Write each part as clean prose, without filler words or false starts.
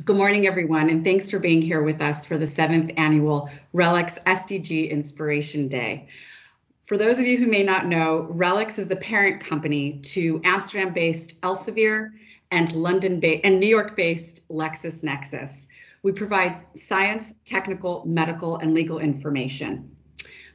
Good morning, everyone, and thanks for being here with us for the 7th annual RELX SDG Inspiration Day. For those of you who may not know, RELX is the parent company to Amsterdam-based Elsevier and New York-based LexisNexis. We provide science, technical, medical, and legal information.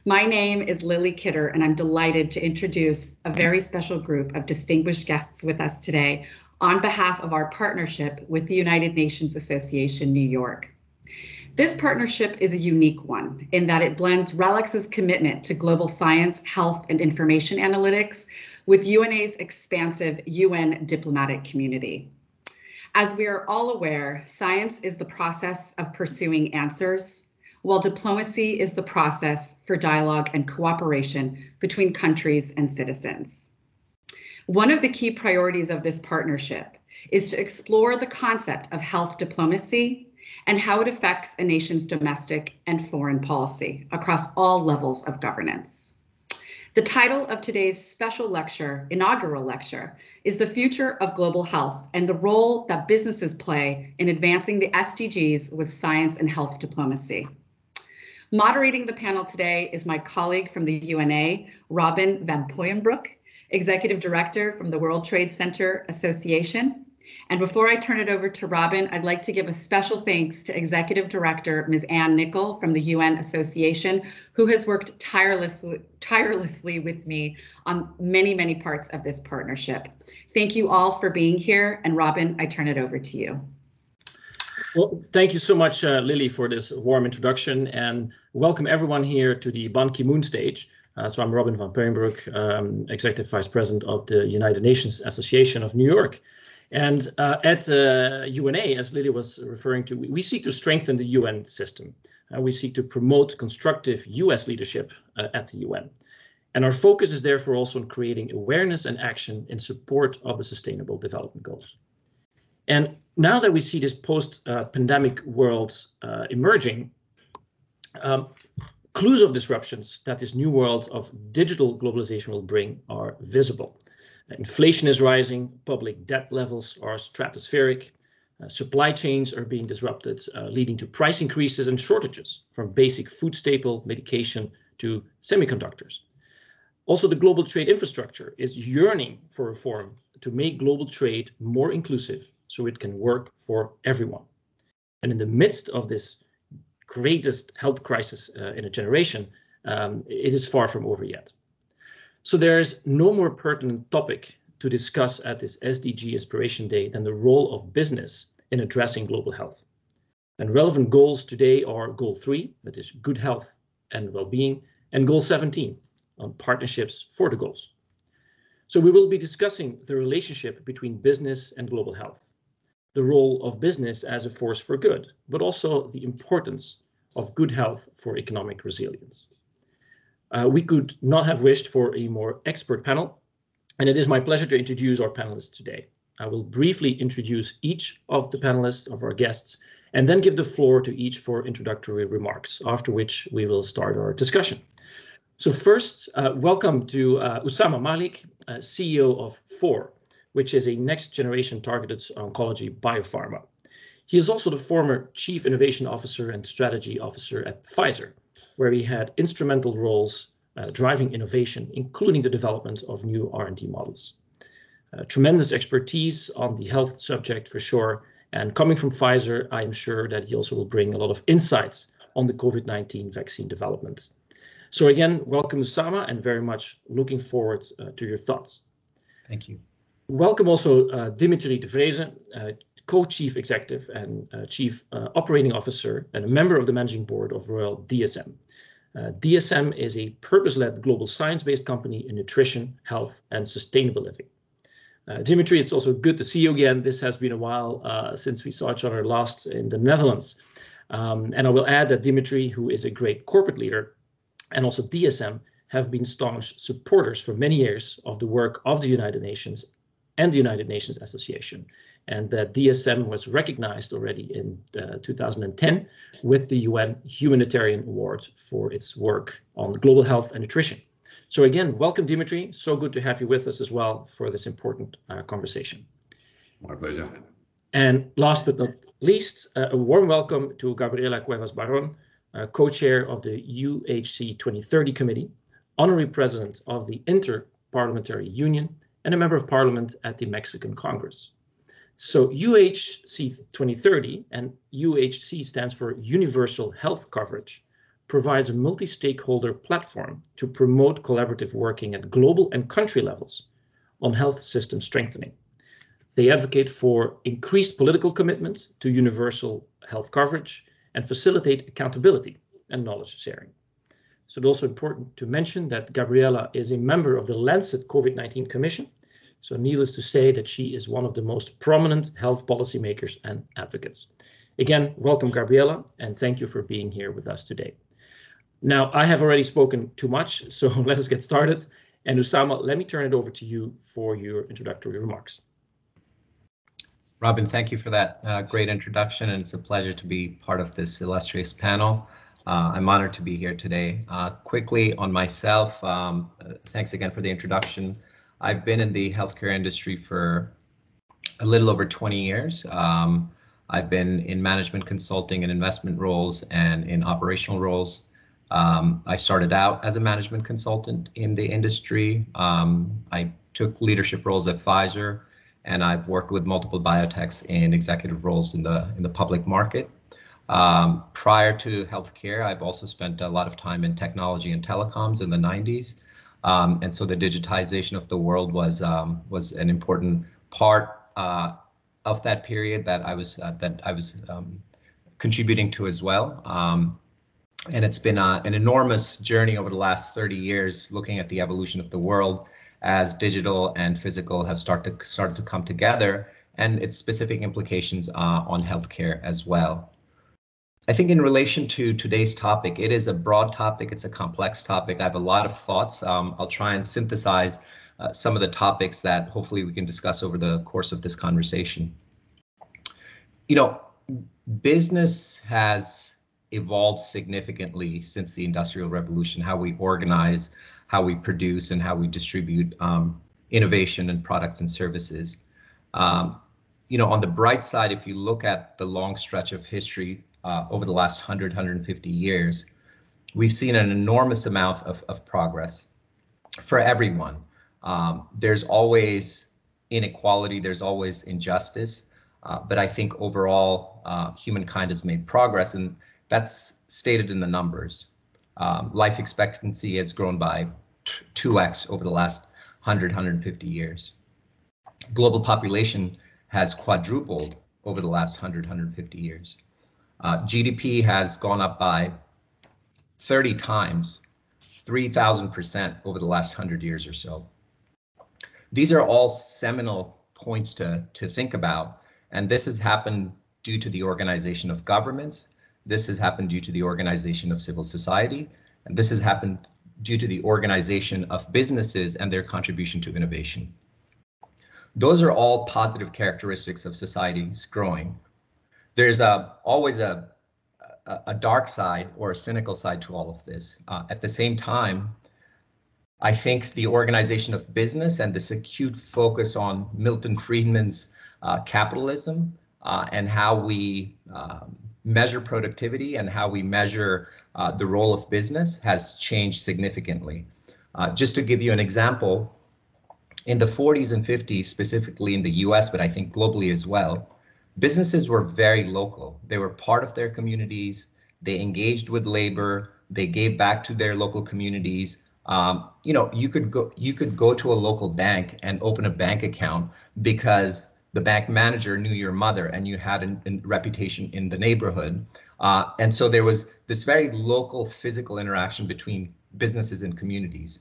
My name is Lily Kidder, and I'm delighted to introduce a very special group of distinguished guests with us today on behalf of our partnership with the United Nations Association New York. This partnership is a unique one in that it blends RELX's commitment to global science, health, and information analytics with UNA's expansive UN diplomatic community. As we are all aware, science is the process of pursuing answers, while diplomacy is the process for dialogue and cooperation between countries and citizens. One of the key priorities of this partnership is to explore the concept of health diplomacy and how it affects a nation's domestic and foreign policy across all levels of governance. The title of today's special lecture, inaugural lecture, is The Future of Global Health and the Role that Businesses Play in Advancing the SDGs with Science and Health Diplomacy. Moderating the panel today is my colleague from the UNA, Robin van Poyenbroek, Executive Director from the World Trade Center Association. And before I turn it over to Robin, I'd like to give a special thanks to Executive Director Ms. Ann Nicol from the UN Association, who has worked tirelessly with me on many parts of this partnership. Thank you all for being here. And Robin, I turn it over to you. Well, thank you so much, Lily, for this warm introduction, and welcome everyone here to the Ban Ki-moon stage. So I'm Robin van Poyenbroek, Executive Vice President of the United Nations Association of New York. And at UNA, as Lily was referring to, we seek to strengthen the UN system. We seek to promote constructive US leadership at the UN. And our focus is therefore also on creating awareness and action in support of the Sustainable Development Goals. And now that we see this post-pandemic world emerging, clues of disruptions that this new world of digital globalization will bring are visible. Inflation is rising, public debt levels are stratospheric, supply chains are being disrupted, leading to price increases and shortages from basic food staple medication to semiconductors. Also, the global trade infrastructure is yearning for reform to make global trade more inclusive so it can work for everyone. And in the midst of this greatest health crisis in a generation, it is far from over yet. So there's no more pertinent topic to discuss at this SDG Inspiration Day than the role of business in addressing global health. And relevant goals today are Goal 3, that is good health and well-being, and Goal 17 on partnerships for the goals. So we will be discussing the relationship between business and global health, the role of business as a force for good, but also the importance of good health for economic resilience. We could not have wished for a more expert panel, and it is my pleasure to introduce our panelists today. I will briefly introduce each of the panelists, of our guests, and then give the floor to each for introductory remarks, after which we will start our discussion. So first, welcome to Oussama Malik, CEO of FOR, which is a next-generation targeted oncology biopharma. He is also the former Chief Innovation Officer and Strategy Officer at Pfizer, where he had instrumental roles driving innovation, including the development of new R&D models. Tremendous expertise on the health subject for sure, and coming from Pfizer, I am sure that he also will bring a lot of insights on the COVID-19 vaccine development. So again, welcome Oussama, and very much looking forward to your thoughts. Thank you. Welcome also Dimitri de Vreeze, Co-Chief Executive and Chief Operating Officer and a member of the Managing Board of Royal DSM. DSM is a purpose-led global science-based company in nutrition, health, and sustainable living. Dimitri, it's also good to see you again. This has been a while since we saw each other last in the Netherlands. And I will add that Dimitri, who is a great corporate leader, and also DSM have been staunch supporters for many years of the work of the United Nations and the United Nations Association. And that DSM was recognized already in 2010 with the UN Humanitarian Award for its work on global health and nutrition. So again, welcome, Dimitri. So good to have you with us as well for this important conversation. My pleasure. And last but not least, a warm welcome to Gabriela Cuevas Barron, co-chair of the UHC 2030 Committee, honorary president of the Inter-Parliamentary Union, and a member of parliament at the Mexican Congress. So UHC 2030, and UHC stands for Universal Health Coverage, provides a multi-stakeholder platform to promote collaborative working at global and country levels on health system strengthening. They advocate for increased political commitment to universal health coverage and facilitate accountability and knowledge sharing. So it's also important to mention that Gabriela is a member of the Lancet COVID-19 Commission. So needless to say that she is one of the most prominent health policymakers and advocates. Again, welcome, Gabriela, and thank you for being here with us today. Now, I have already spoken too much, so let us get started. And Usama, let me turn it over to you for your introductory remarks. Robin, thank you for that great introduction, and it's a pleasure to be part of this illustrious panel. I'm honored to be here today. Quickly on myself, thanks again for the introduction. I've been in the healthcare industry for a little over 20 years. I've been in management consulting and investment roles and in operational roles. I started out as a management consultant in the industry. I took leadership roles at Pfizer, and I've worked with multiple biotechs in executive roles in the public market. Prior to healthcare, I've also spent a lot of time in technology and telecoms in the 90s. And so the digitization of the world was an important part of that period that I was contributing to as well. And it's been an enormous journey over the last 30 years, looking at the evolution of the world as digital and physical have started to come together, and its specific implications on healthcare as well. I think in relation to today's topic, it is a broad topic, it's a complex topic. I have a lot of thoughts. I'll try and synthesize some of the topics that hopefully we can discuss over the course of this conversation. You know, business has evolved significantly since the Industrial Revolution, how we organize, how we produce, and how we distribute innovation and products and services. You know, on the bright side, if you look at the long stretch of history over the last 150 years, we've seen an enormous amount of progress for everyone. There's always inequality, there's always injustice, but I think overall humankind has made progress, and that's stated in the numbers. Life expectancy has grown by 2x over the last 150 years. Global population has quadrupled over the last 150 years. GDP has gone up by 30 times, 3,000% over the last 100 years or so. These are all seminal points to think about, and this has happened due to the organization of governments. This has happened due to the organization of civil society, and this has happened due to the organization of businesses and their contribution to innovation. Those are all positive characteristics of societies growing. There's always a dark side or a cynical side to all of this. At the same time, I think the organization of business and this acute focus on Milton Friedman's capitalism and how we measure productivity and how we measure the role of business has changed significantly. Just to give you an example, in the 40s and 50s, specifically in the US, but I think globally as well, businesses were very local. They were part of their communities. They engaged with labor. They gave back to their local communities. You know, you could go to a local bank and open a bank account because the bank manager knew your mother and you had a reputation in the neighborhood. And so there was this very local physical interaction between businesses and communities.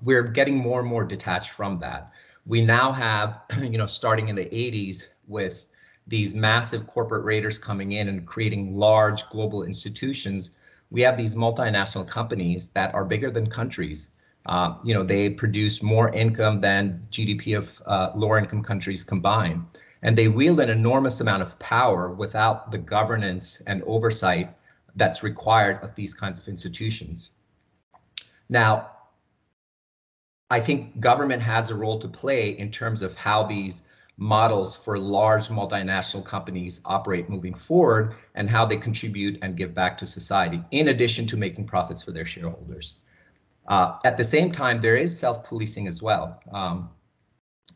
We're getting more and more detached from that. We now have, you know, starting in the 80s with these massive corporate raiders coming in and creating large global institutions, we have these multinational companies that are bigger than countries. You know, they produce more income than GDP of lower income countries combined. And they wield an enormous amount of power without the governance and oversight that's required of these kinds of institutions. Now, I think government has a role to play in terms of how these models for large multinational companies operate moving forward and how they contribute and give back to society, in addition to making profits for their shareholders. At the same time, there is self-policing as well.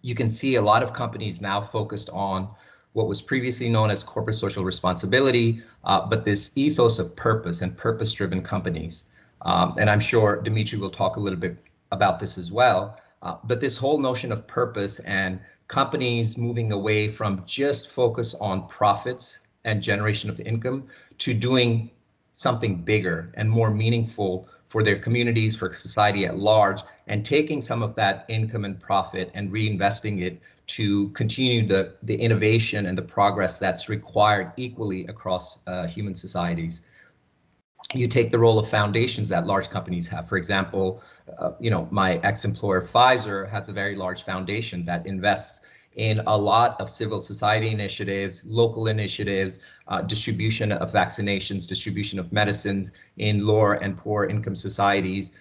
You can see a lot of companies now focused on what was previously known as corporate social responsibility, but this ethos of purpose and purpose-driven companies. And I'm sure Dimitri will talk a little bit about this as well. But this whole notion of purpose and companies moving away from just focus on profits and generation of income to doing something bigger and more meaningful for their communities, for society at large, and taking some of that income and profit and reinvesting it to continue the innovation and the progress that's required equally across human societies. You take the role of foundations that large companies have. For example, my ex-employer Pfizer has a very large foundation that invests in a lot of civil society initiatives, local initiatives, distribution of vaccinations, distribution of medicines in lower and poor income societies.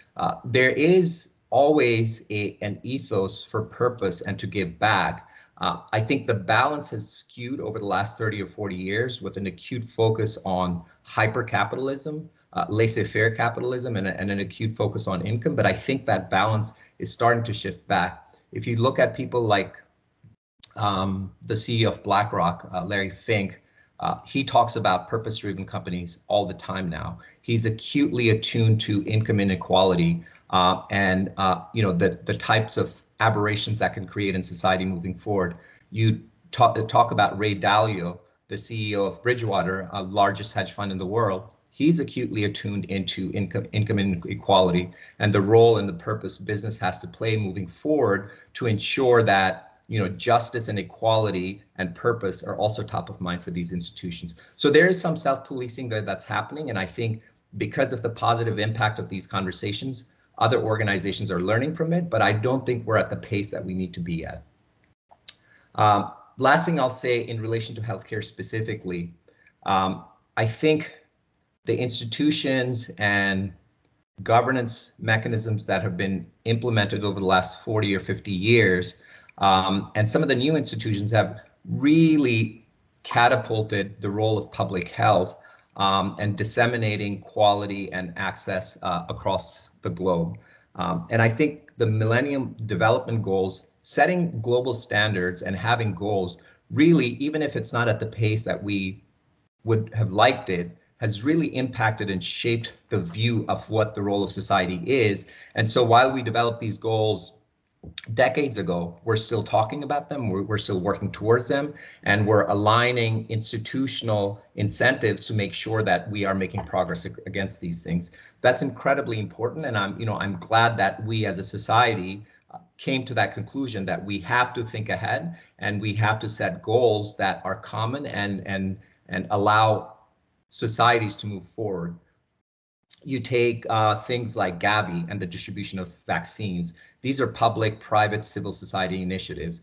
There is always an ethos for purpose and to give back. I think the balance has skewed over the last 30 or 40 years with an acute focus on hyper-capitalism, laissez-faire capitalism, and an acute focus on income. But I think that balance is starting to shift back. If you look at people like the CEO of BlackRock, Larry Fink, he talks about purpose-driven companies all the time now. He's acutely attuned to income inequality and the types of aberrations that can create in society moving forward. You talk about Ray Dalio, the CEO of Bridgewater, largest hedge fund in the world. He's acutely attuned into income inequality and the role and the purpose business has to play moving forward to ensure that justice and equality and purpose are also top of mind for these institutions. So there is some self-policing that's happening, and I think because of the positive impact of these conversations, other organizations are learning from it, but I don't think we're at the pace that we need to be at. Last thing I'll say in relation to healthcare specifically, I think the institutions and governance mechanisms that have been implemented over the last 40 or 50 years, and some of the new institutions have really catapulted the role of public health and disseminating quality and access across the globe. And I think the Millennium Development Goals, setting global standards and having goals, really, even if it's not at the pace that we would have liked it, has really impacted and shaped the view of what the role of society is. And so while we developed these goals decades ago, we're still talking about them, we're still working towards them, and we're aligning institutional incentives to make sure that we are making progress against these things. That's incredibly important, and I'm glad that we as a society came to that conclusion that we have to think ahead and we have to set goals that are common and allow societies to move forward. You take things like Gavi and the distribution of vaccines. These are public, private, civil society initiatives.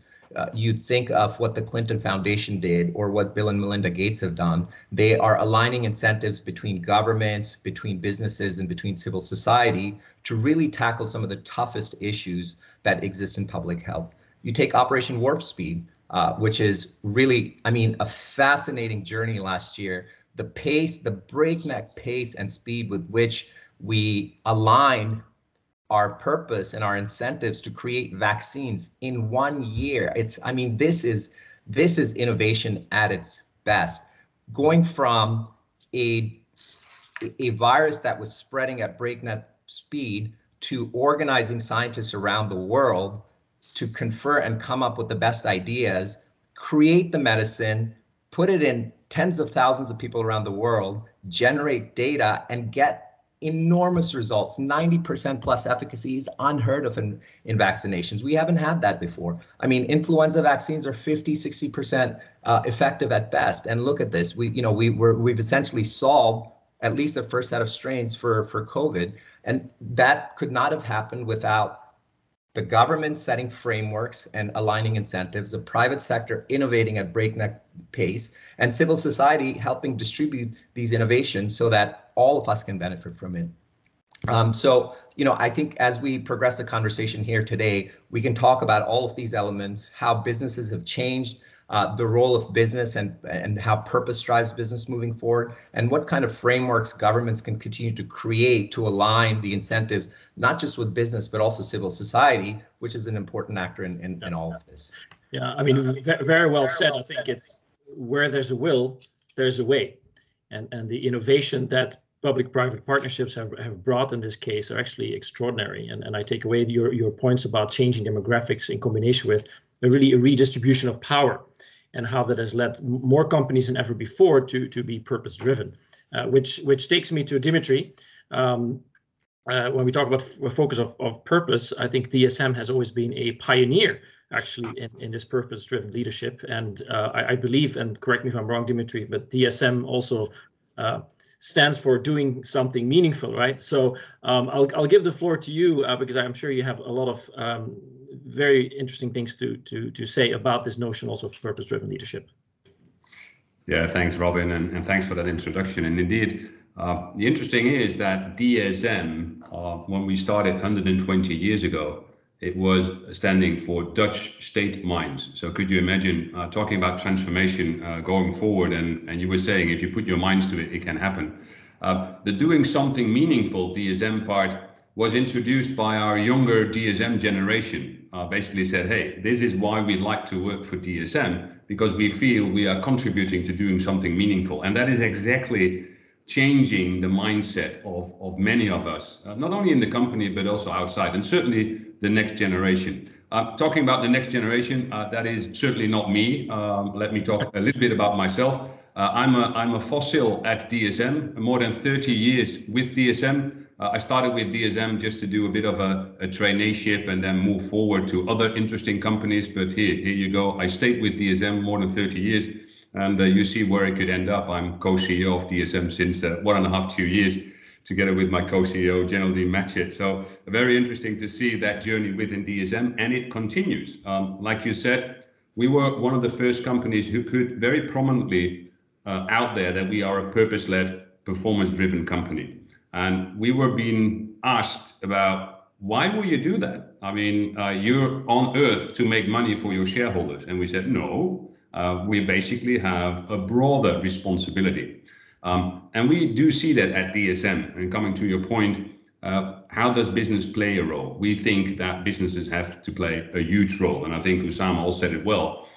You think of what the Clinton Foundation did or what Bill and Melinda Gates have done. They are aligning incentives between governments, between businesses, and between civil society to really tackle some of the toughest issues that exist in public health. You take Operation Warp Speed, which is really, a fascinating journey last year. The pace, the breakneck pace and speed with which we align our purpose and our incentives to create vaccines in 1 year. This is innovation at its best. Going from a virus that was spreading at breakneck speed to organizing scientists around the world to confer and come up with the best ideas, create the medicine, put it in tens of thousands of people around the world, generate data, and get enormous results. 90% plus efficacy is unheard of in vaccinations. We haven't had that before. Influenza vaccines are 50, 60% effective at best. And look at this. We've essentially solved at least the first set of strains for COVID. And that could not have happened without the government setting frameworks and aligning incentives, the private sector innovating at breakneck pace, and civil society helping distribute these innovations so that all of us can benefit from it. So, I think as we progress the conversation here today, we can talk about all of these elements, how businesses have changed, the role of business and how purpose drives business moving forward, and what kind of frameworks governments can continue to create to align the incentives, not just with business, but also civil society, which is an important actor in all of this. Yeah, I mean, very well said. I think it's where there's a will, there's a way. And the innovation that public-private partnerships have brought in this case are actually extraordinary. And I take away your points about changing demographics in combination with a redistribution of power and how that has led more companies than ever before to be purpose-driven, which takes me to Dimitri. When we talk about a focus of purpose, I think DSM has always been a pioneer actually in this purpose-driven leadership. And I believe, and correct me if I'm wrong, Dimitri, but DSM also stands for doing something meaningful, right? So I'll give the floor to you because I'm sure you have a lot of very interesting things to say about this notion also of purpose-driven leadership. Yeah, thanks, Robin, and thanks for that introduction. And indeed, the interesting is that DSM, when we started 120 years ago, it was standing for Dutch State Minds. So could you imagine talking about transformation going forward? And you were saying if you put your minds to it, it can happen. The doing something meaningful DSM part was introduced by our younger DSM generation. Basically said, hey, this is why we like to work for DSM, because we feel we are contributing to doing something meaningful. And that is exactly changing the mindset of many of us, not only in the company, but also outside, and certainly the next generation. Talking about the next generation, that is certainly not me. Let me talk a little bit about myself. I'm a fossil at DSM, more than 30 years with DSM. I started with DSM just to do a bit of a traineeship and then move forward to other interesting companies. But here you go. I stayed with DSM more than 30 years. And you see where it could end up. I'm co-CEO of DSM since 1.5 to 2 years, together with my co-CEO, Geraldine Matchett. So very interesting to see that journey within DSM, and it continues. Like you said, we were one of the first companies who put very prominently out there that we are a purpose-led, performance-driven company. And we were being asked about, why will you do that? I mean, you're on earth to make money for your shareholders. And we said, no. We basically have a broader responsibility. And we do see that at DSM. And coming to your point, how does business play a role? We think that businesses have to play a huge role. And I think Usama all said it well.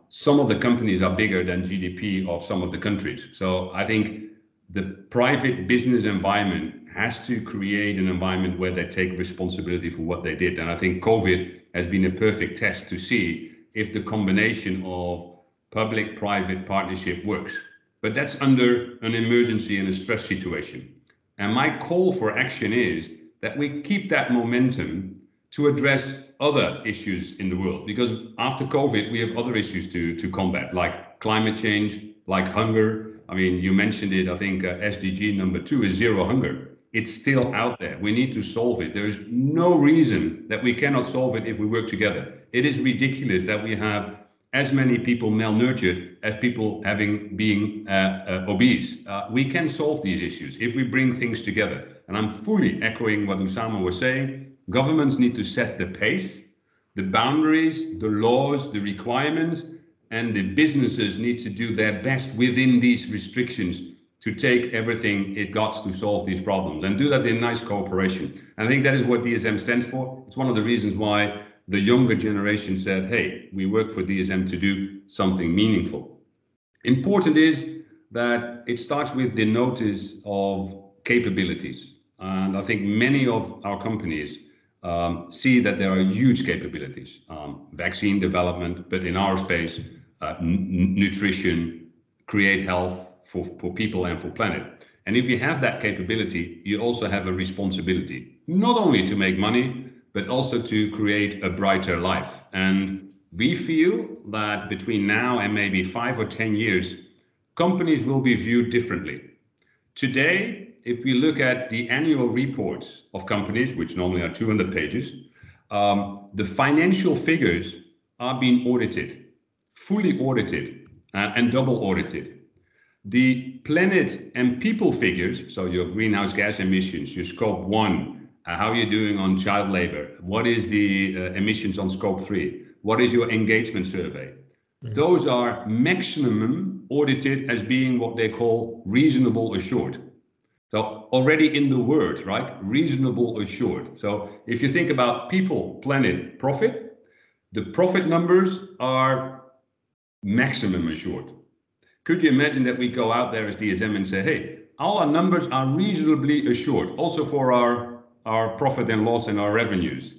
Some of the companies are bigger than GDP of some of the countries. So I think the private business environment has to create an environment where they take responsibility for what they did. And I think COVID has been a perfect test to see if the combination of public-private partnership works. But that's under an emergency and a stress situation. And my call for action is that we keep that momentum to address other issues in the world. Because after COVID, we have other issues to combat, like climate change, like hunger. I mean, you mentioned it, I think SDG number 2 is zero hunger. It's still out there. We need to solve it. There's no reason that we cannot solve it if we work together. It is ridiculous that we have as many people malnourished as people being obese. We can solve these issues if we bring things together. And I'm fully echoing what Usama was saying. Governments need to set the pace, the boundaries, the laws, the requirements, and the businesses need to do their best within these restrictions to take everything it got to solve these problems and do that in nice cooperation. And I think that is what DSM stands for. It's one of the reasons why the younger generation said, hey, we work for DSM to do something meaningful. Important is that it starts with the notice of capabilities. And I think many of our companies see that there are huge capabilities, vaccine development, but in our space, nutrition, create health for people and for planet. And if you have that capability, you also have a responsibility, not only to make money, but also to create a brighter life. And we feel that between now and maybe 5 or 10 years, companies will be viewed differently. Today, if we look at the annual reports of companies, which normally are 200 pages, the financial figures are being audited, fully audited and double audited. The planet and people figures, so your greenhouse gas emissions, your scope 1, how are you doing on child labor? What is the emissions on scope 3? What is your engagement survey? Those are maximum audited as being what they call reasonable assured. So already in the word, right? Reasonable assured. So if you think about people, planet, profit, the profit numbers are maximum assured. Could you imagine that we go out there as DSM and say, hey, all our numbers are reasonably assured, also for our profit and loss and our revenues?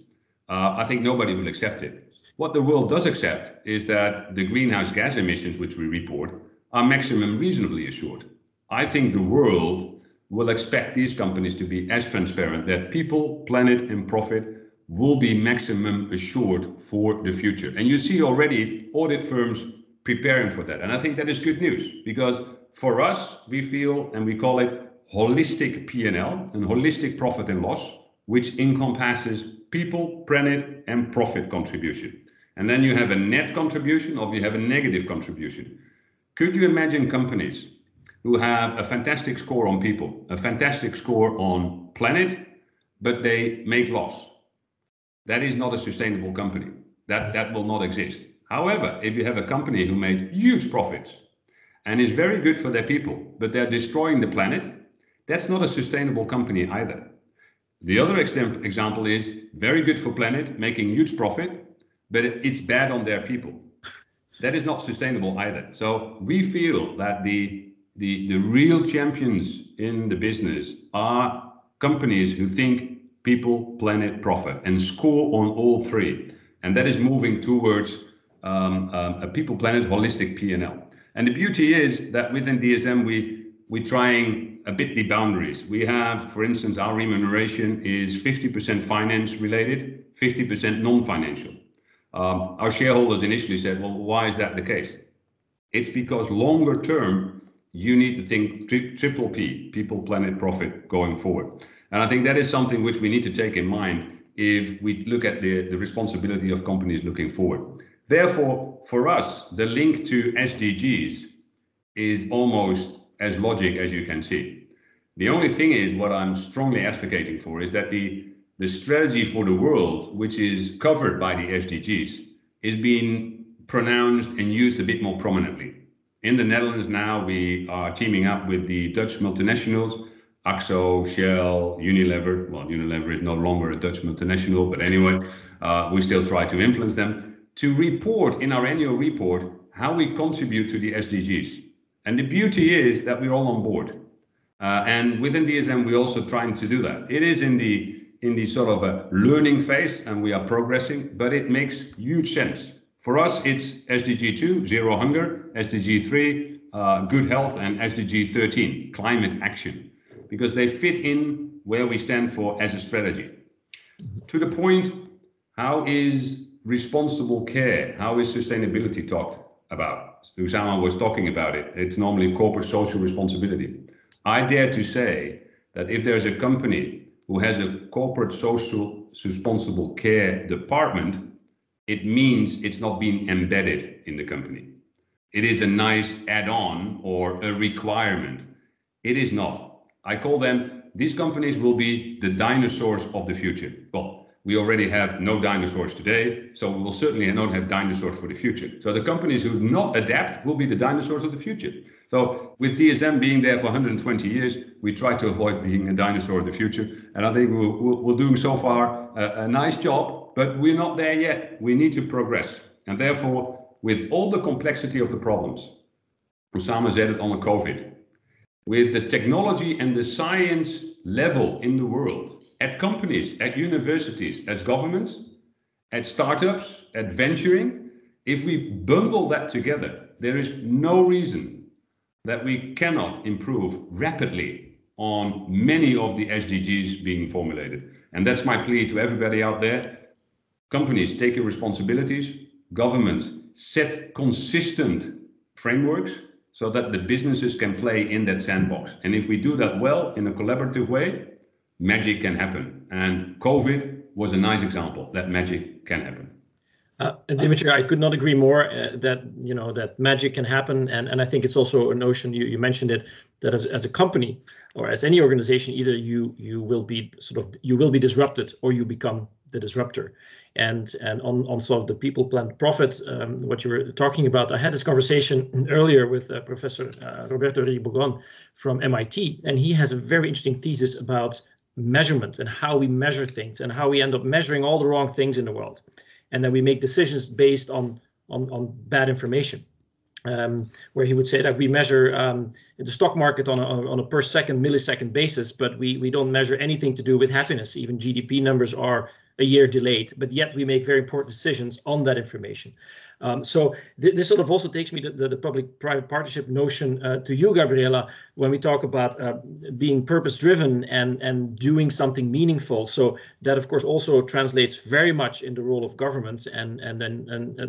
I think nobody will accept it. What the world does accept is that the greenhouse gas emissions, which we report, are maximum reasonably assured. I think the world will expect these companies to be as transparent that people, planet, and profit will be maximum assured for the future. And you see already audit firms preparing for that. And I think that is good news, because for us, we feel, and we call it holistic P&L, and holistic profit and loss, which encompasses people, planet, and profit contribution. And then you have a net contribution or you have a negative contribution. Could you imagine companies who have a fantastic score on people, a fantastic score on planet, but they make loss? That is not a sustainable company. That will not exist. However, if you have a company who made huge profits and is very good for their people, but they're destroying the planet, that's not a sustainable company either. The other example is very good for planet, making huge profit, but it's bad on their people. That is not sustainable either. So we feel that the real champions in the business are companies who think people, planet, profit, and score on all three. And that is moving towards a people, planet, holistic P&L. And the beauty is that within DSM, we're trying a bit the boundaries. We have, for instance, our remuneration is 50% finance related, 50% non-financial. Our shareholders initially said, well, why is that the case? It's because longer term, you need to think triple P, people, planet, profit, going forward. And I think that is something which we need to take in mind if we look at the responsibility of companies looking forward. Therefore, for us, the link to SDGs is almost as logic as you can see. The only thing is, what I'm strongly advocating for is that the strategy for the world, which is covered by the SDGs, is being pronounced and used a bit more prominently. In the Netherlands now, we are teaming up with the Dutch multinationals, AXO, Shell, Unilever. Well, Unilever is no longer a Dutch multinational, but anyway, we still try to influence them to report in our annual report how we contribute to the SDGs. And the beauty is that we're all on board. And within DSM, we're also trying to do that. It is in the sort of a learning phase, and we are progressing, but it makes huge sense. For us, it's SDG 2, zero hunger, SDG 3, good health, and SDG 13, climate action, because they fit in where we stand for as a strategy. To the point, how is responsible care, how is sustainability talked about? Usama was talking about it. It's normally corporate social responsibility. I dare to say that if there's a company who has a corporate social responsible care department, it means it's not being embedded in the company. It is a nice add-on or a requirement. It is not. I call them, these companies will be the dinosaurs of the future. Well, we already have no dinosaurs today, so we will certainly not have dinosaurs for the future. So the companies who do not adapt will be the dinosaurs of the future. So with DSM being there for 120 years, we try to avoid being a dinosaur of the future. And I think we're doing so far a nice job, but we're not there yet. We need to progress. And therefore, with all the complexity of the problems, Usama said it on the COVID, with the technology and the science level in the world, at companies, at universities, as governments, at startups, at venturing, if we bundle that together, there is no reason that we cannot improve rapidly on many of the SDGs being formulated. And that's my plea to everybody out there. Companies, take your responsibilities. Governments, set consistent frameworks so that the businesses can play in that sandbox. And if we do that well in a collaborative way, magic can happen. And COVID was a nice example that magic can happen. Dimitri, I could not agree more that that magic can happen, and I think it's also a notion you mentioned it, that as a company or as any organization, either you will be disrupted or you become the disruptor. And on sort of the people, planet, profit, what you were talking about, I had this conversation earlier with Professor Roberto Ribogon from MIT, and he has a very interesting thesis about measurement and how we measure things and how we end up measuring all the wrong things in the world. And then we make decisions based on bad information, where he would say that we measure the stock market on a per second, millisecond basis, but we don't measure anything to do with happiness. Even GDP numbers are a year delayed, but yet we make very important decisions on that information. So this sort of also takes me to the public-private partnership notion to you, Gabriela, when we talk about being purpose-driven and doing something meaningful. So that, of course, also translates very much in the role of government, and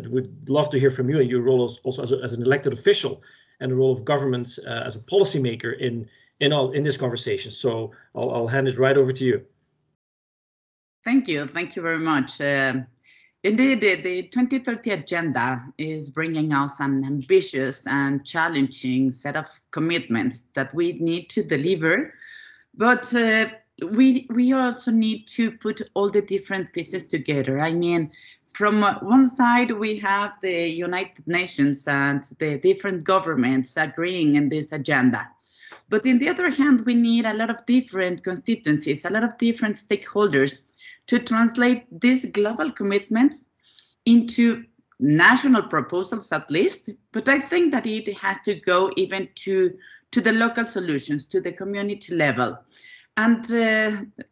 we'd love to hear from you and your role also as an elected official and the role of government as a policymaker in this conversation. So I'll hand it right over to you. Thank you very much. Indeed, the 2030 agenda is bringing us an ambitious and challenging set of commitments that we need to deliver, but we also need to put all the different pieces together. I mean, from one side, we have the United Nations and the different governments agreeing in this agenda. But on the other hand, we need a lot of different constituencies, a lot of different stakeholders to translate these global commitments into national proposals at least, but I think that it has to go even to the local solutions, to the community level. And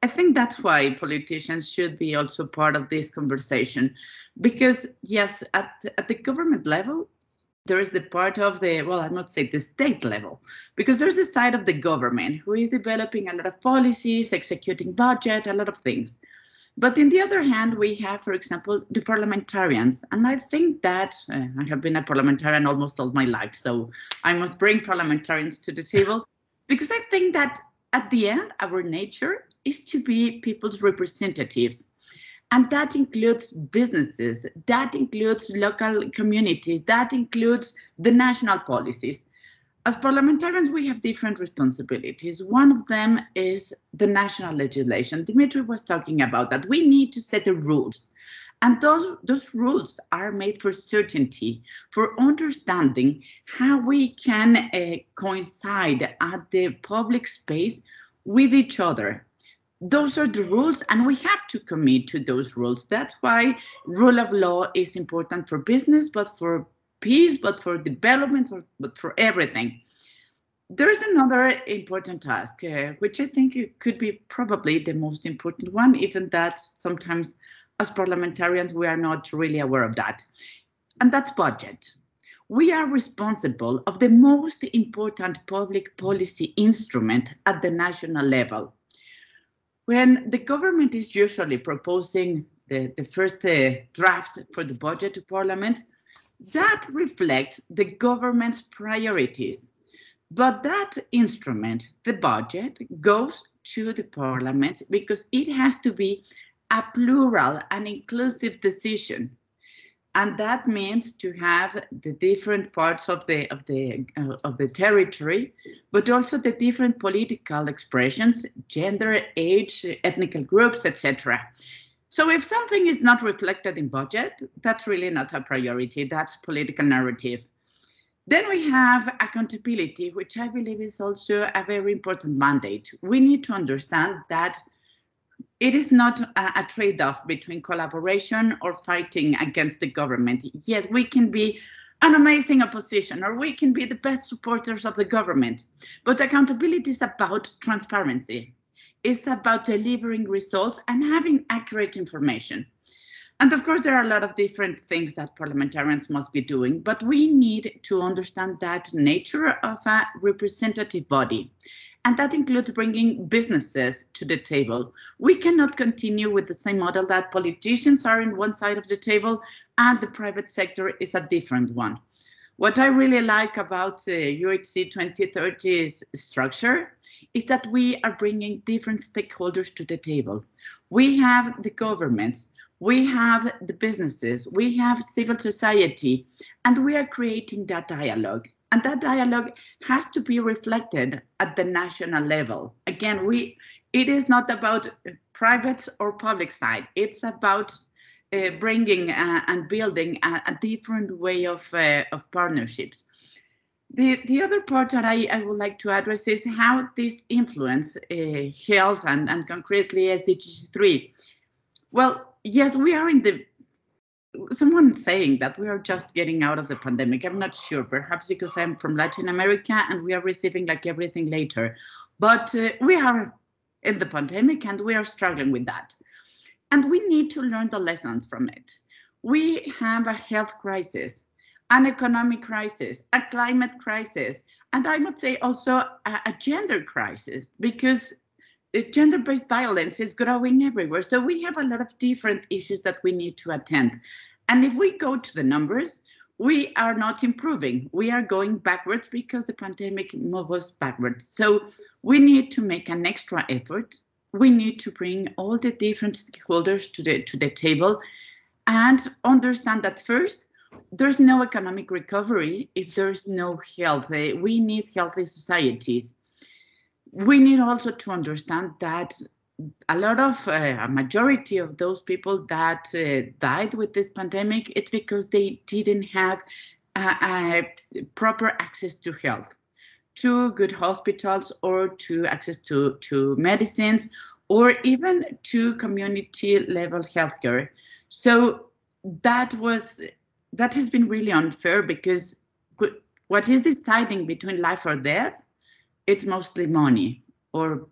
I think that's why politicians should be also part of this conversation, because yes, at the government level, there is the part of the, well, I must say the state level, because there's the side of the government who is developing a lot of policies, executing budget, a lot of things. But on the other hand, we have, for example, the parliamentarians. And I think that I have been a parliamentarian almost all my life, so I must bring parliamentarians to the table, because I think that at the end, our nature is to be people's representatives. And that includes businesses, that includes local communities, that includes the national policies. As parliamentarians, we have different responsibilities. One of them is the national legislation. Dimitri was talking about that. We need to set the rules. And those rules are made for certainty, for understanding how we can coincide at the public space with each other. Those are the rules, and we have to commit to those rules. That's why rule of law is important for business, but for peace, but for development, but for everything. There is another important task, which I think could be probably the most important one, even that sometimes as parliamentarians, we are not really aware of that. And that's budget. We are responsible of the most important public policy instrument at the national level. When the government is usually proposing the first draft for the budget to Parliament, that reflects the government's priorities. But that instrument, the budget, goes to the Parliament because it has to be a plural and inclusive decision. And that means to have the different parts of the territory, but also the different political expressions, gender, age, ethnic groups, etc. So if something is not reflected in budget, that's really not a priority. That's political narrative. Then we have accountability, which I believe is also a very important mandate. We need to understand that it is not a trade-off between collaboration or fighting against the government. Yes, we can be an amazing opposition, or we can be the best supporters of the government. But accountability is about transparency. It's about delivering results and having accurate information. And of course, there are a lot of different things that parliamentarians must be doing, but we need to understand that nature of a representative body. And that includes bringing businesses to the table. We cannot continue with the same model that politicians are in one side of the table and the private sector is a different one. What I really like about the UHC 2030's structure is that we are bringing different stakeholders to the table. We have the governments, we have the businesses, we have civil society, and we are creating that dialogue. And that dialogue has to be reflected at the national level. Again, it is not about private or public side. It's about bringing and building a different way of partnerships. The other part that I would like to address is how this influence health and concretely SDG 3. Well, yes, we are in the, someone saying that we are just getting out of the pandemic. I'm not sure, perhaps because I'm from Latin America and we are receiving like everything later. But we are in the pandemic and we are struggling with that. And we need to learn the lessons from it. We have a health crisis, an economic crisis, a climate crisis, and I would say also a gender crisis, because gender-based violence is growing everywhere. So we have a lot of different issues that we need to attend. And if we go to the numbers, we are not improving. We are going backwards because the pandemic moved us backwards. So we need to make an extra effort. We need to bring all the different stakeholders to the table and understand that first, there's no economic recovery if there's no health. We need healthy societies. We need also to understand that a lot of, a majority of those people that died with this pandemic, it's because they didn't have proper access to health, to good hospitals, or to access to medicines, or even to community level healthcare. So that has been really unfair, because what is deciding between life or death, it's mostly money or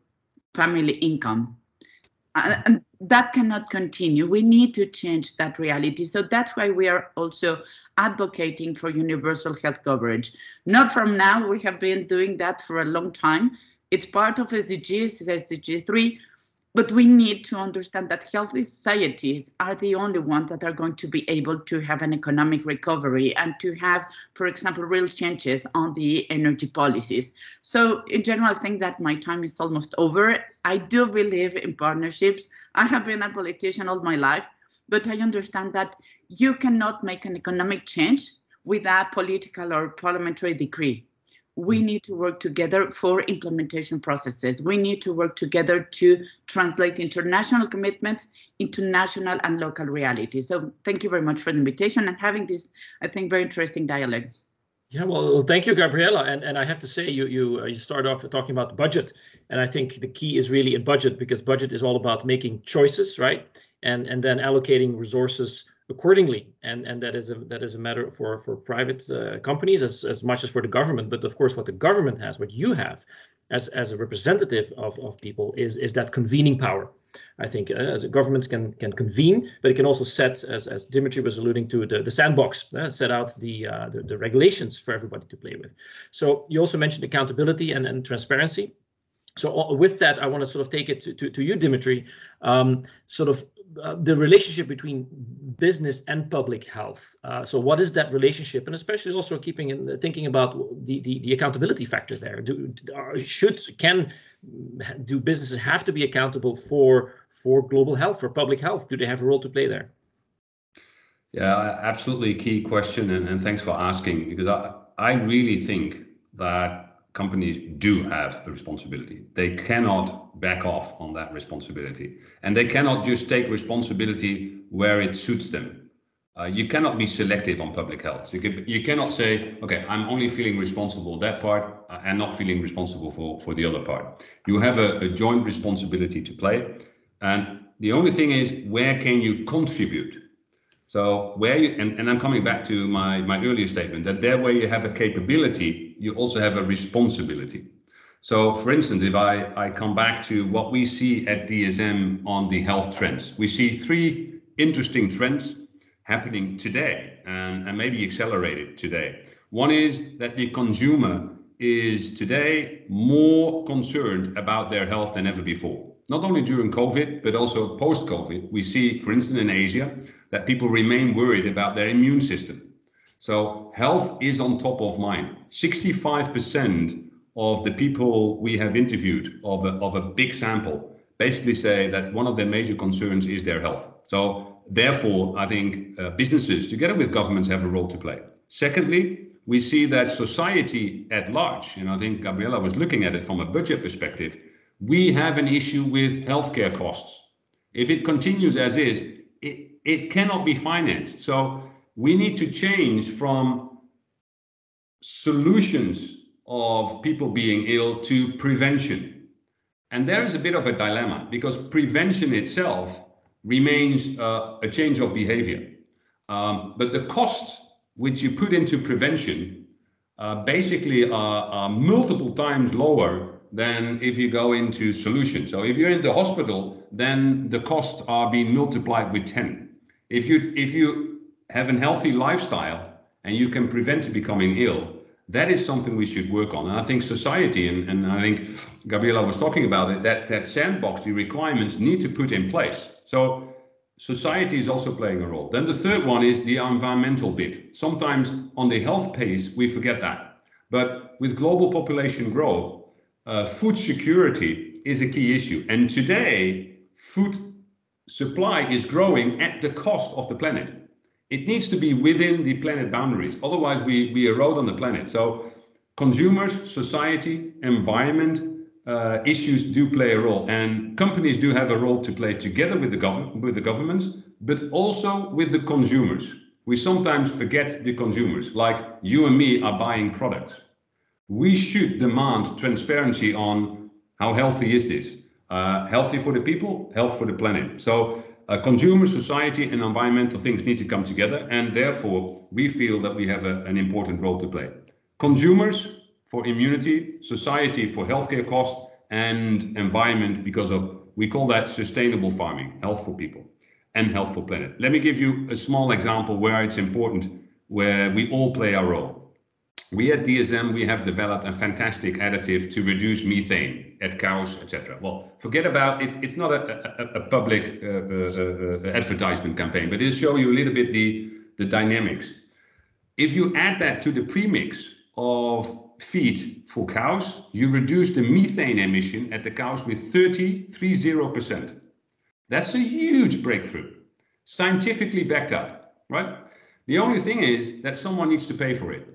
family income. And that cannot continue. We need to change that reality. So that's why we are also advocating for universal health coverage. Not from now, we have been doing that for a long time. It's part of SDGs, it's SDG 3, but we need to understand that healthy societies are the only ones that are going to be able to have an economic recovery and to have, for example, real changes on the energy policies. So in general, I think that my time is almost over. I do believe in partnerships. I have been a politician all my life, but I understand that you cannot make an economic change with a political or parliamentary decree. We need to work together for implementation processes. We need to work together to translate international commitments into national and local realities. So thank you very much for the invitation and having this, I think, very interesting dialogue. Yeah, well, thank you, Gabriela. And I have to say, you start off talking about budget. And I think the key is really in budget, because budget is all about making choices, right? And then allocating resources accordingly, and that is a matter for private companies as much as for the government. But of course, what the government has, what you have as a representative of people, is that convening power. I think as governments can convene, but it can also set, as Dimitri was alluding to, the sandbox, set out the regulations for everybody to play with. So you also mentioned accountability and transparency. So with that, I want to sort of take it to you, Dimitri, the relationship between business and public health. So what is that relationship? And especially also thinking about the accountability factor there. Do businesses have to be accountable for global health, for public health? Do they have a role to play there? Yeah, absolutely key question, and thanks for asking, because I really think that companies do have a responsibility. They cannot back off on that responsibility, and they cannot just take responsibility where it suits them. You cannot be selective on public health. You cannot say, okay, I'm only feeling responsible that part and not feeling responsible for the other part. You have a joint responsibility to play, and the only thing is, where can you contribute? So where you, and I'm coming back to my earlier statement, that there where you have a capability, you also have a responsibility. So for instance, if I come back to what we see at DSM on the health trends, we see 3 interesting trends happening today and maybe accelerated today. One is that the consumer is today more concerned about their health than ever before. Not only during COVID, but also post-COVID. We see, for instance, in Asia, that people remain worried about their immune system. So health is on top of mind. 65% of the people we have interviewed of a big sample basically say that one of their major concerns is their health. So therefore, I think businesses, together with governments, have a role to play. Secondly, we see that society at large, and I think Gabriela was looking at it from a budget perspective, we have an issue with healthcare costs. If it continues as is, it cannot be financed. So we need to change from solutions of people being ill to prevention. And there is a bit of a dilemma, because prevention itself remains a change of behavior. But the cost which you put into prevention basically are multiple times lower than if you go into solutions. So if you're in the hospital, then the costs are being multiplied with 10. If you have a healthy lifestyle and you can prevent becoming ill, that is something we should work on. And I think society, and I think Gabriela was talking about it, that sandbox, the requirements need to put in place. So society is also playing a role. Then the third one is the environmental bit. Sometimes on the health pace, we forget that. But with global population growth, food security is a key issue. And today, food supply is growing at the cost of the planet. It needs to be within the planet boundaries. Otherwise, we erode on the planet. So consumers, society, environment, issues do play a role, and companies do have a role to play together with the governments, but also with the consumers. We sometimes forget the consumers, like you and me are buying products. We should demand transparency on how healthy is this? Healthy for the people, health for the planet. So consumer, society, and environmental things need to come together, and therefore we feel that we have an important role to play. Consumers for immunity, society for healthcare costs, and environment because of, we call that sustainable farming, health for people and health for planet. Let me give you a small example where it's important, where we all play our role. We at DSM, we have developed a fantastic additive to reduce methane at cows, etc. Well, forget about it. It's not a public advertisement campaign, but it'll show you a little bit the dynamics. If you add that to the premix of feed for cows, you reduce the methane emission at the cows with 30%. That's a huge breakthrough, scientifically backed up, right? The only thing is that someone needs to pay for it.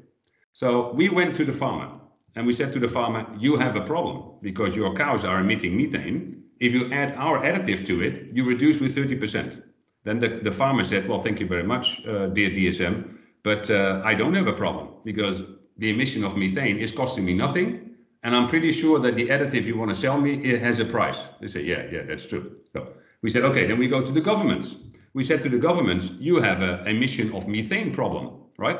So we went to the farmer and we said to the farmer, you have a problem because your cows are emitting methane. If you add our additive to it, you reduce with 30%. Then the farmer said, well, thank you very much, dear DSM, but I don't have a problem because the emission of methane is costing me nothing. And I'm pretty sure that the additive you want to sell me, it has a price. They say, yeah, that's true. So we said, okay, then we go to the governments. We said to the governments, you have an emission of methane problem, right?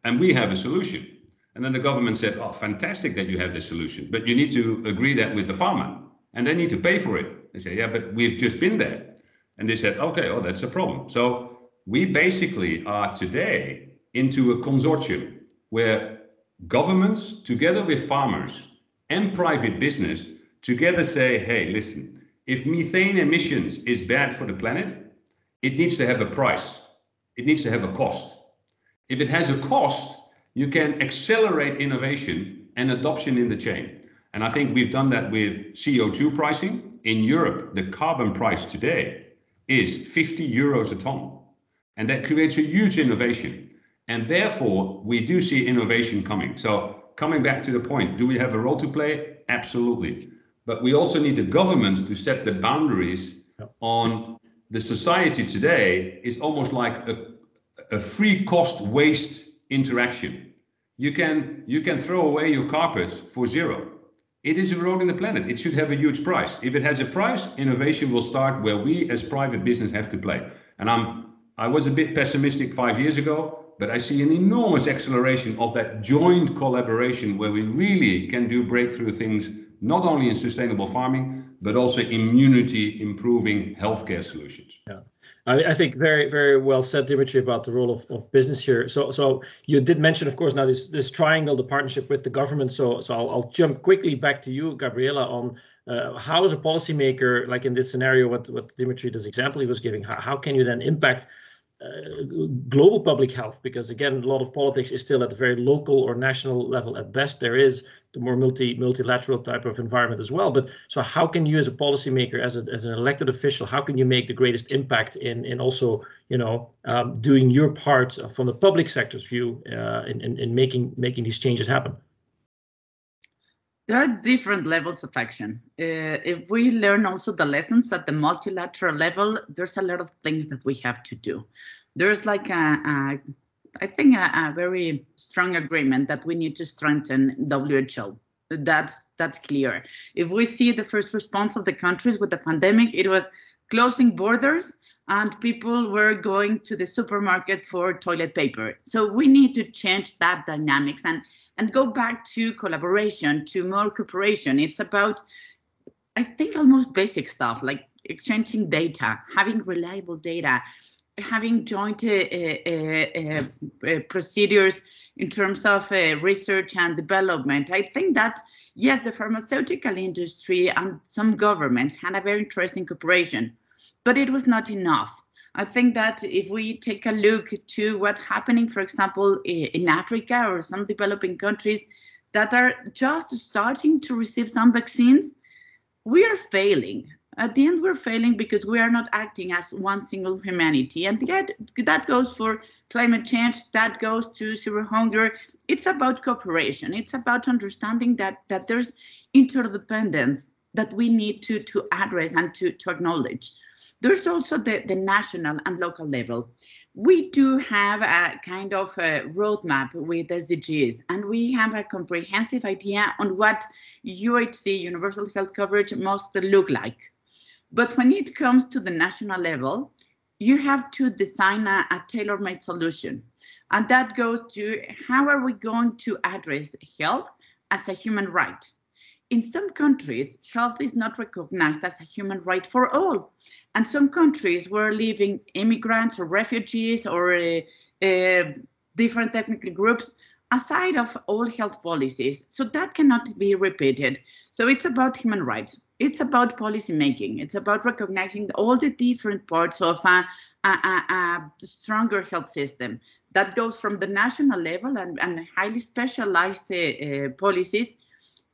And we have a solution. And then the government said, oh, fantastic that you have this solution, but you need to agree that with the farmer and they need to pay for it. They say, yeah, but we've just been there. And they said, okay, oh, that's a problem. So we basically are today into a consortium where governments together with farmers and private business together say, hey, listen, if methane emissions is bad for the planet, it needs to have a price. It needs to have a cost. If it has a cost, you can accelerate innovation and adoption in the chain. And I think we've done that with CO2 pricing. In Europe, the carbon price today is 50 euros a ton. And that creates a huge innovation. And therefore, we do see innovation coming. So coming back to the point, do we have a role to play? Absolutely. But we also need the governments to set the boundaries on the society today is almost like a free cost waste interaction. You can throw away your carpets for zero. It is eroding the planet. It should have a huge price. If it has a price, innovation will start where we as private business have to play. And I was a bit pessimistic 5 years ago, but I see an enormous acceleration of that joint collaboration where we really can do breakthrough things, not only in sustainable farming, but also immunity improving healthcare solutions. Yeah, I think very, very well said, Dimitri, about the role of business here. So you did mention, of course, now this triangle, the partnership with the government. So I'll jump quickly back to you, Gabriela, on how as a policymaker, like in this scenario, what Dimitri, this example he was giving, how can you then impact global public health, because again, a lot of politics is still at the very local or national level at best. There is the more multilateral type of environment as well. But so how can you as a policymaker, as an elected official, how can you make the greatest impact in also, you know, doing your part from the public sector's view in making these changes happen? There are different levels of action. If we learn also the lessons at the multilateral level, there's a lot of things that we have to do. There's like I think a very strong agreement that we need to strengthen WHO. That's clear. If we see the first response of the countries with the pandemic, it was closing borders and people were going to the supermarket for toilet paper. So we need to change that dynamics and go back to collaboration, to more cooperation. It's about, I think, almost basic stuff like exchanging data, having reliable data, having joint procedures in terms of research and development. I think that, yes, the pharmaceutical industry and some governments had a very interesting cooperation, but it was not enough. I think that if we take a look to what's happening, for example, in Africa or some developing countries that are just starting to receive some vaccines, we are failing. At the end, we're failing because we are not acting as one single humanity. And that goes for climate change, that goes to zero hunger. It's about cooperation. It's about understanding that there's interdependence that we need to address and to acknowledge. There's also the national and local level. We do have a kind of a roadmap with SDGs, and we have a comprehensive idea on what UHC, universal health coverage, must look like. But when it comes to the national level, you have to design a tailor-made solution. And that goes to how are we going to address health as a human right? In some countries, health is not recognized as a human right for all. And some countries were living immigrants or refugees or different ethnic groups aside of all health policies. So that cannot be repeated. So it's about human rights. It's about policy making. It's about recognizing all the different parts of a stronger health system that goes from the national level and highly specialized policies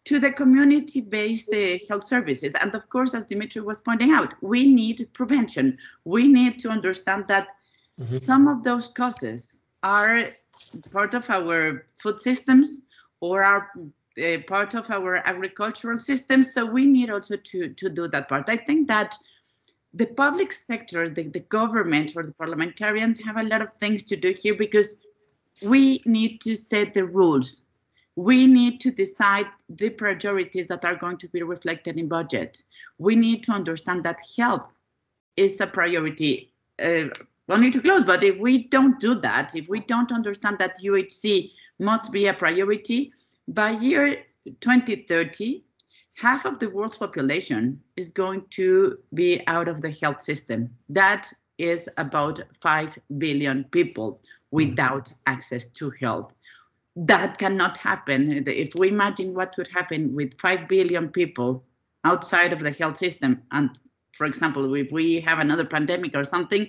to the community-based health services. And of course, as Dimitri was pointing out, we need prevention. We need to understand that some of those causes are part of our food systems or are part of our agricultural system. So we need also to do that part. I think that the public sector, the government or the parliamentarians have a lot of things to do here because we need to set the rules. We need to decide the priorities that are going to be reflected in budget. We need to understand that health is a priority. Only to close, but if we don't do that, if we don't understand that UHC must be a priority, by year 2030, half of the world's population is going to be out of the health system. That is about 5 billion people without access to health. That cannot happen. If we imagine what could happen with 5 billion people outside of the health system, and for example, if we have another pandemic or something,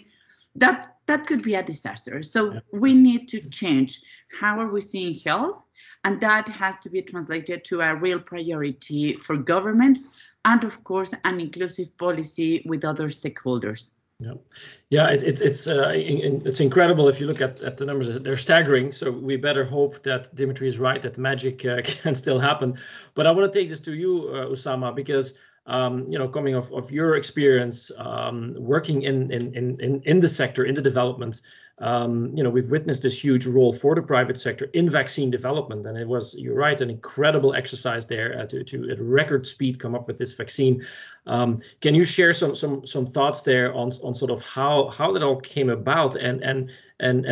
that could be a disaster. So we need to change how are we seeing health, and that has to be translated to a real priority for governments and of course an inclusive policy with other stakeholders. Yeah, it's incredible if you look at the numbers. They're staggering. So we better hope that Dimitri is right, that magic can still happen. But I want to take this to you, Usama, because coming of your experience working in the sector, in the development, we've witnessed this huge role for the private sector in vaccine development, and it was, you're right, an incredible exercise there to at record speed come up with this vaccine. Can you share some thoughts there on sort of how that all came about, and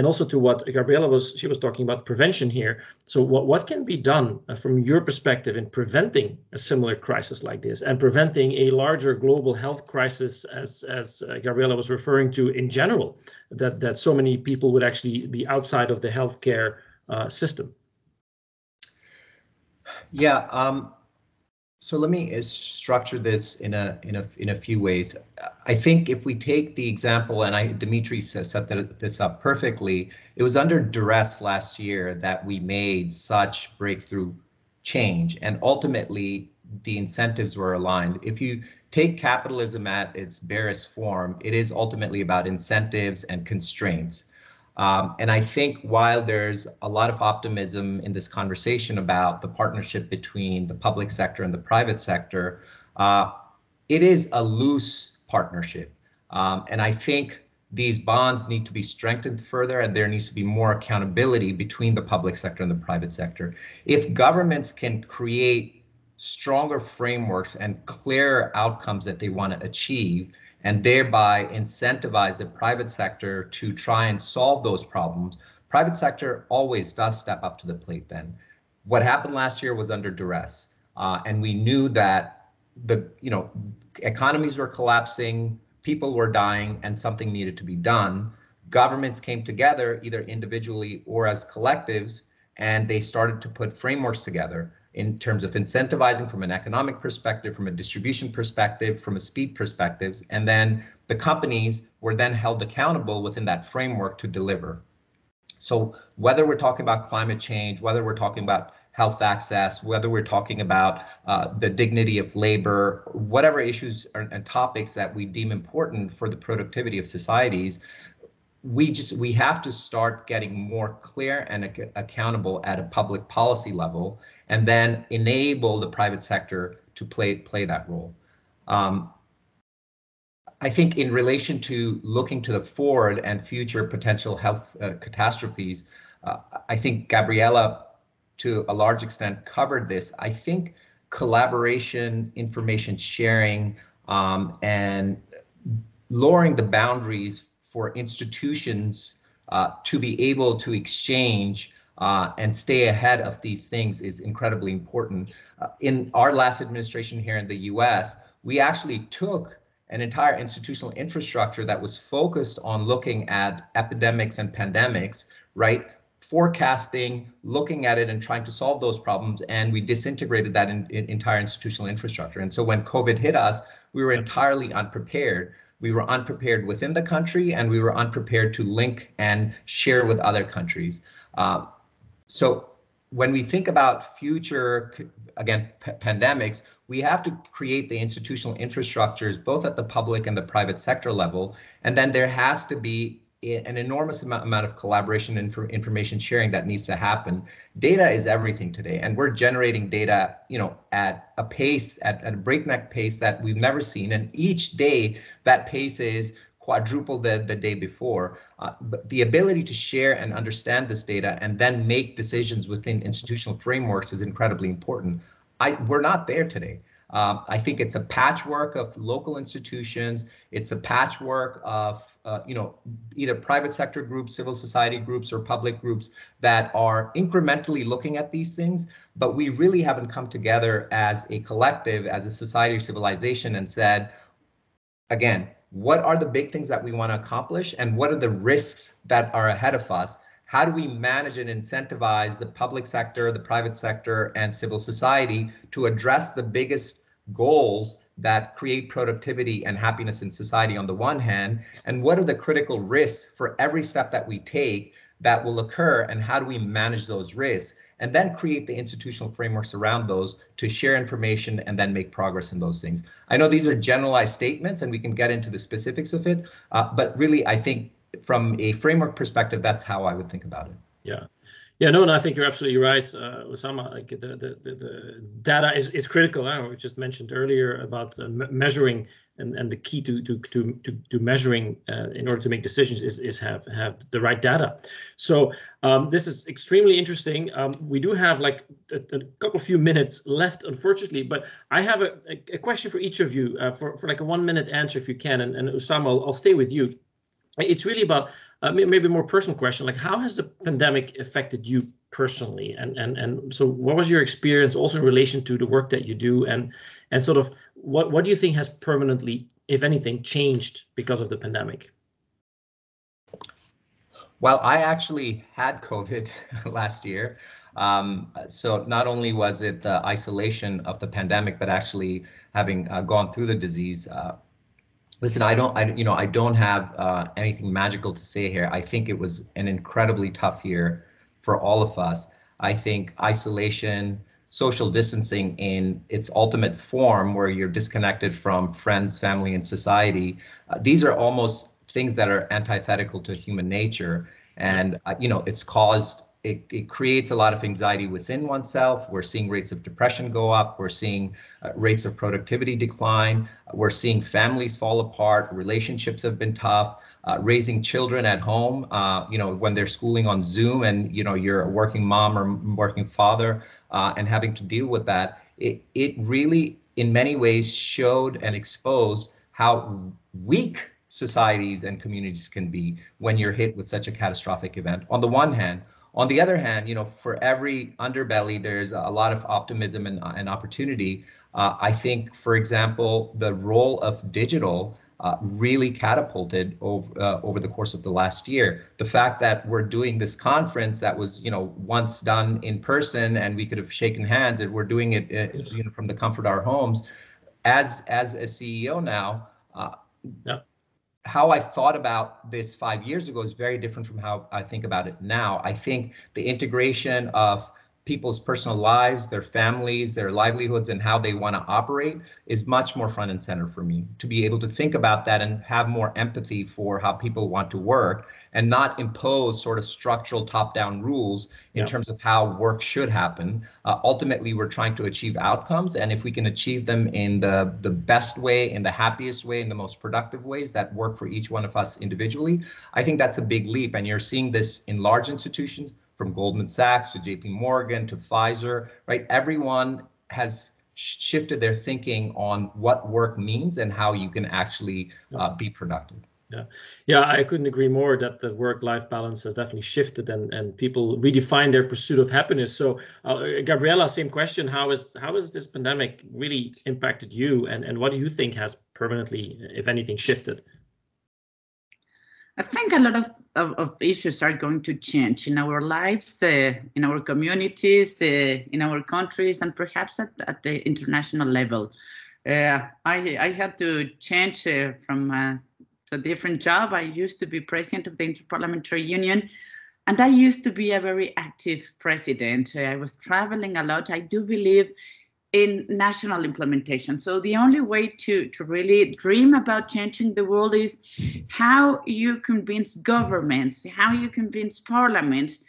also to what Gabriela was talking about, prevention here. So what can be done from your perspective in preventing a similar crisis like this and preventing a larger global health crisis, as Gabriela was referring to in general, that so many people would actually be outside of the healthcare system? Yeah. So let me structure this in a few ways. I think if we take the example, and Dimitri set this up perfectly, it was under duress last year that we made such breakthrough change, and ultimately the incentives were aligned. If you take capitalism at its barest form, it is ultimately about incentives and constraints. And I think while there's a lot of optimism in this conversation about the partnership between the public sector and the private sector, it is a loose partnership. And I think these bonds need to be strengthened further, and there needs to be more accountability between the public sector and the private sector. If governments can create stronger frameworks and clearer outcomes that they want to achieve, and thereby incentivize the private sector to try and solve those problems, private sector always does step up to the plate then. What happened last year was under duress, and we knew that the economies were collapsing, people were dying, and something needed to be done. Governments came together either individually or as collectives, and they started to put frameworks together in terms of incentivizing from an economic perspective, from a distribution perspective, from a speed perspective, and then the companies were then held accountable within that framework to deliver. So whether we're talking about climate change, whether we're talking about health access, whether we're talking about the dignity of labor, whatever issues and topics that we deem important for the productivity of societies, we have to start getting more clear and accountable at a public policy level, and then enable the private sector to play that role. I think in relation to looking to the forward and future potential health catastrophes, I think Gabriela, to a large extent, covered this. I think collaboration, information sharing, and lowering the boundaries for institutions to be able to exchange and stay ahead of these things is incredibly important. In our last administration here in the US, we actually took an entire institutional infrastructure that was focused on looking at epidemics and pandemics, right? Forecasting, looking at it and trying to solve those problems, and we disintegrated that in entire institutional infrastructure. And so when COVID hit us, we were entirely unprepared. We were unprepared within the country, and we were unprepared to link and share with other countries. So when we think about future, again, pandemics, we have to create the institutional infrastructures, both at the public and the private sector level. And then there has to be an enormous amount of collaboration and information sharing that needs to happen. Data is everything today, and we're generating data, at a pace, at a breakneck pace that we've never seen. And each day that pace is quadruple the day before. But the ability to share and understand this data and then make decisions within institutional frameworks is incredibly important. We're not there today. I think it's a patchwork of local institutions. It's a patchwork of either private sector groups, civil society groups, or public groups that are incrementally looking at these things. But we really haven't come together as a collective, as a society or civilization, and said, again, what are the big things that we want to accomplish, and what are the risks that are ahead of us? How do we manage and incentivize the public sector, the private sector, and civil society to address the biggest goals that create productivity and happiness in society on the one hand, and what are the critical risks for every step that we take that will occur, and how do we manage those risks? And then create the institutional frameworks around those to share information and then make progress in those things. I know these are generalized statements and we can get into the specifics of it, but really I think from a framework perspective, that's how I would think about it. Yeah, no, and I think you're absolutely right, Osama. Like the data is critical. We just mentioned earlier about measuring, and the key to measuring in order to make decisions is have the right data. So this is extremely interesting. We do have like a few minutes left, unfortunately, but I have a question for each of you for like a 1 minute answer if you can. And Osama, I'll stay with you. It's really about maybe a more personal question, like how has the pandemic affected you personally? And so what was your experience also in relation to the work that you do, and sort of what do you think has permanently, if anything, changed because of the pandemic? Well, I actually had COVID last year. So not only was it the isolation of the pandemic, but actually having gone through the disease. Listen, I don't have anything magical to say here. I think it was an incredibly tough year for all of us. I think isolation, social distancing in its ultimate form, where you're disconnected from friends, family, and society, these are almost things that are antithetical to human nature. And it's caused, it creates a lot of anxiety within oneself. We're seeing rates of depression go up. We're seeing rates of productivity decline. We're seeing families fall apart. Relationships have been tough. Raising children at home, when they're schooling on Zoom, and you're a working mom or working father, and having to deal with that, it really, in many ways, showed and exposed how weak societies and communities can be when you're hit with such a catastrophic event. On the one hand. On the other hand, for every underbelly, there's a lot of optimism and opportunity. I think, for example, the role of digital really catapulted over the course of the last year. The fact that we're doing this conference that was, once done in person and we could have shaken hands, and we're doing it from the comfort of our homes. As a CEO now, how I thought about this 5 years ago is very different from how I think about it now. I think the integration of people's personal lives, their families, their livelihoods, and how they want to operate is much more front and center for me. To be able to think about that and have more empathy for how people want to work, and not impose sort of structural top-down rules in terms of how work should happen. Ultimately, we're trying to achieve outcomes, and if we can achieve them in the best way, in the happiest way, in the most productive ways that work for each one of us individually, I think that's a big leap. And you're seeing this in large institutions, from Goldman Sachs to JP Morgan to Pfizer, right? Everyone has shifted their thinking on what work means and how you can actually be productive. Yeah, I couldn't agree more that the work-life balance has definitely shifted, and people redefine their pursuit of happiness. So, Gabriela, same question: how is this pandemic really impacted you, and what do you think has permanently, if anything, shifted? I think a lot of issues are going to change in our lives, in our communities, in our countries, and perhaps at the international level. I had to change from a different job. I used to be president of the Interparliamentary Union, and I used to be a very active president. I was traveling a lot. I do believe in national implementation. So the only way to really dream about changing the world is how you convince governments, how you convince parliaments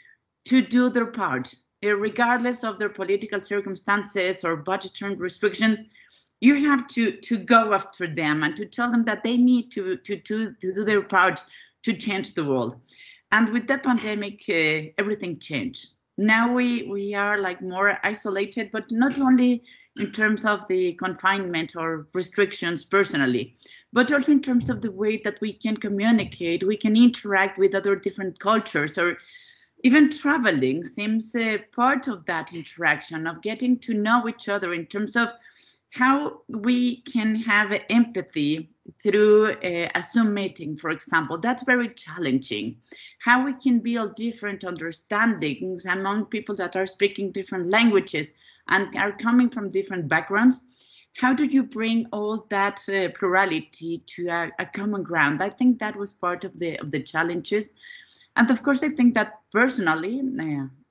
to do their part, regardless of their political circumstances or budgetary restrictions. You have to go after them and to tell them that they need to do their part to change the world. And with the pandemic, everything changed. Now we are like more isolated, but not only in terms of the confinement or restrictions personally, but also in terms of the way that we can communicate, we can interact with other different cultures, or even traveling seems part of that interaction, of getting to know each other in terms of how we can have empathy through a Zoom meeting, for example. That's very challenging. How we can build different understandings among people that are speaking different languages and are coming from different backgrounds. How do you bring all that plurality to a common ground? I think that was part of the challenges. And of course, I think that personally,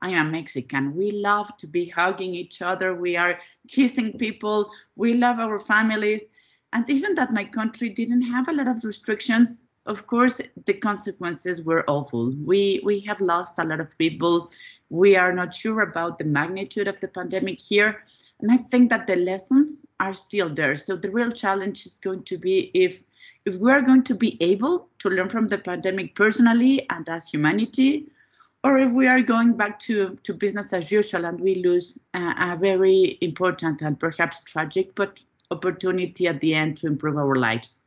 I am Mexican. We love to be hugging each other. We are kissing people. We love our families. And even that my country didn't have a lot of restrictions, of course, the consequences were awful. We have lost a lot of people. We are not sure about the magnitude of the pandemic here. And I think that the lessons are still there. So the real challenge is going to be if we are going to be able to learn from the pandemic personally and as humanity, or if we are going back to business as usual and we lose a very important and perhaps tragic but opportunity at the end to improve our lives.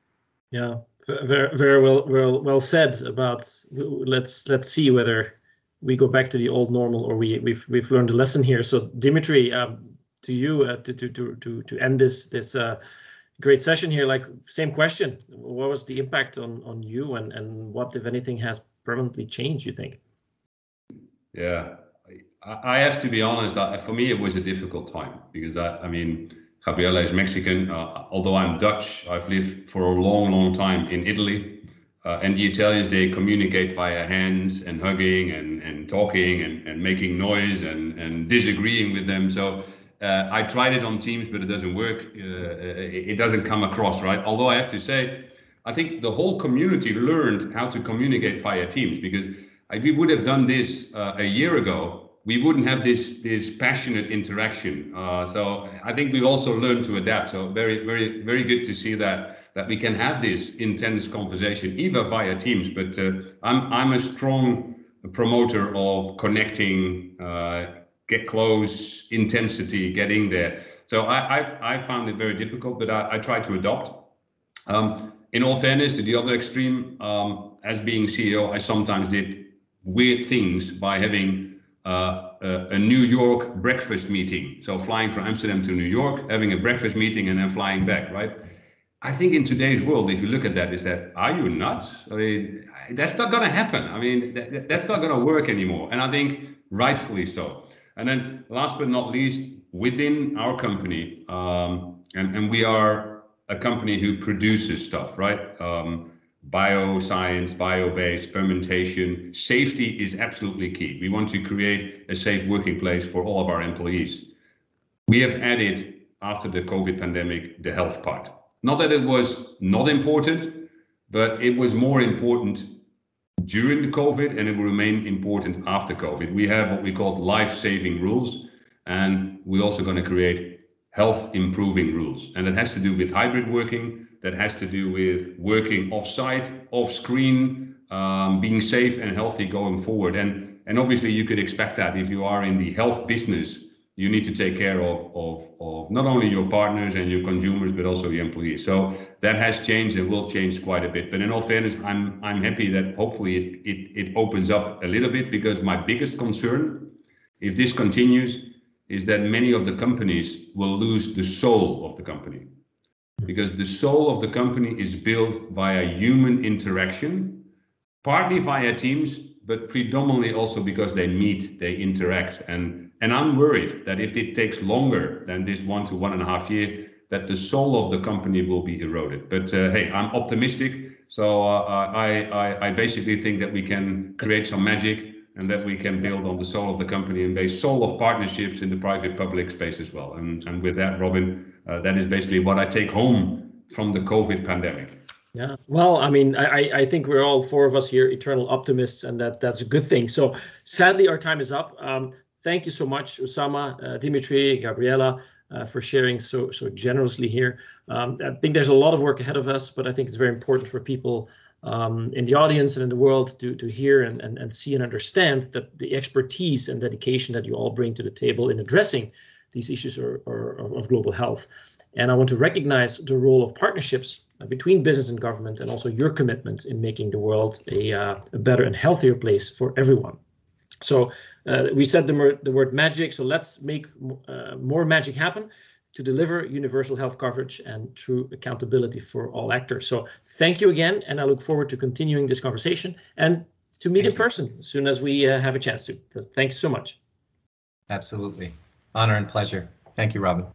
Yeah, very well said. About let's see whether we go back to the old normal or we've learned a lesson here. So Dimitri, to you to end this great session here, like same question: what was the impact on you, and what, if anything, has permanently changed, you think? Yeah, I have to be honest, for me, it was a difficult time because I mean, Gabriela is Mexican. Although I'm Dutch, I've lived for a long, long time in Italy. And the Italians, they communicate via hands and hugging and talking and making noise and disagreeing with them. So I tried it on Teams, but it doesn't work. It doesn't come across, right? Although I have to say, I think the whole community learned how to communicate via Teams, because if we would have done this a year ago, we wouldn't have this passionate interaction. So I think we also learned to adapt. So very, very, very good to see that we can have this intense conversation even via Teams. But I'm a strong promoter of connecting, get close, intensity, getting there. So I found it very difficult, but I try to adopt. In all fairness, to the other extreme, as being CEO, I sometimes did weird things by having a New York breakfast meeting. So flying from Amsterdam to New York, having a breakfast meeting and then flying back, right? I think in today's world, if you look at that, is that, are you nuts? I mean, that's not going to happen. I mean, that's not going to work anymore. And I think rightfully so. And then last but not least, within our company, and we are a company who produces stuff, right? Bioscience, bio-based, fermentation, safety is absolutely key. We want to create a safe working place for all of our employees. We have added, after the COVID pandemic, the health part. Not that it was not important, but it was more important during the COVID, and it will remain important after COVID. We have what we call life-saving rules, and we're also going to create health-improving rules. And it has to do with hybrid working, that has to do with working off-site, off-screen, being safe and healthy going forward. And obviously you could expect that if you are in the health business, you need to take care of not only your partners and your consumers, but also your employees. So that has changed and will change quite a bit. But in all fairness, I'm happy that hopefully it opens up a little bit, because my biggest concern, if this continues, is that many of the companies will lose the soul of the company. Because the soul of the company is built via human interaction, partly via Teams, but predominantly also because they meet, they interact. And I'm worried that if it takes longer than this 1 to 1.5 years, that the soul of the company will be eroded. But hey, I'm optimistic. So I basically think that we can create some magic, and that we can build on the soul of the company and base soul of partnerships in the private-public space as well. And with that, Robin, that is basically what I take home from the COVID pandemic. Yeah, well, I mean, I think we're all 4 of us here eternal optimists, and that's a good thing. So sadly, our time is up. Thank you so much, Osama, Dimitri, Gabriela, for sharing so generously here. I think there's a lot of work ahead of us, but I think it's very important for people in the audience and in the world to hear and see and understand that the expertise and dedication that you all bring to the table in addressing these issues of global health. And I want to recognize the role of partnerships between business and government, and also your commitment in making the world a better and healthier place for everyone. So we said the word magic, so let's make more magic happen to deliver universal health coverage and true accountability for all actors. So thank you again, and I look forward to continuing this conversation and to meet in person as soon as we have a chance to. Thanks so much. Absolutely. Honor and pleasure. Thank you, Robin.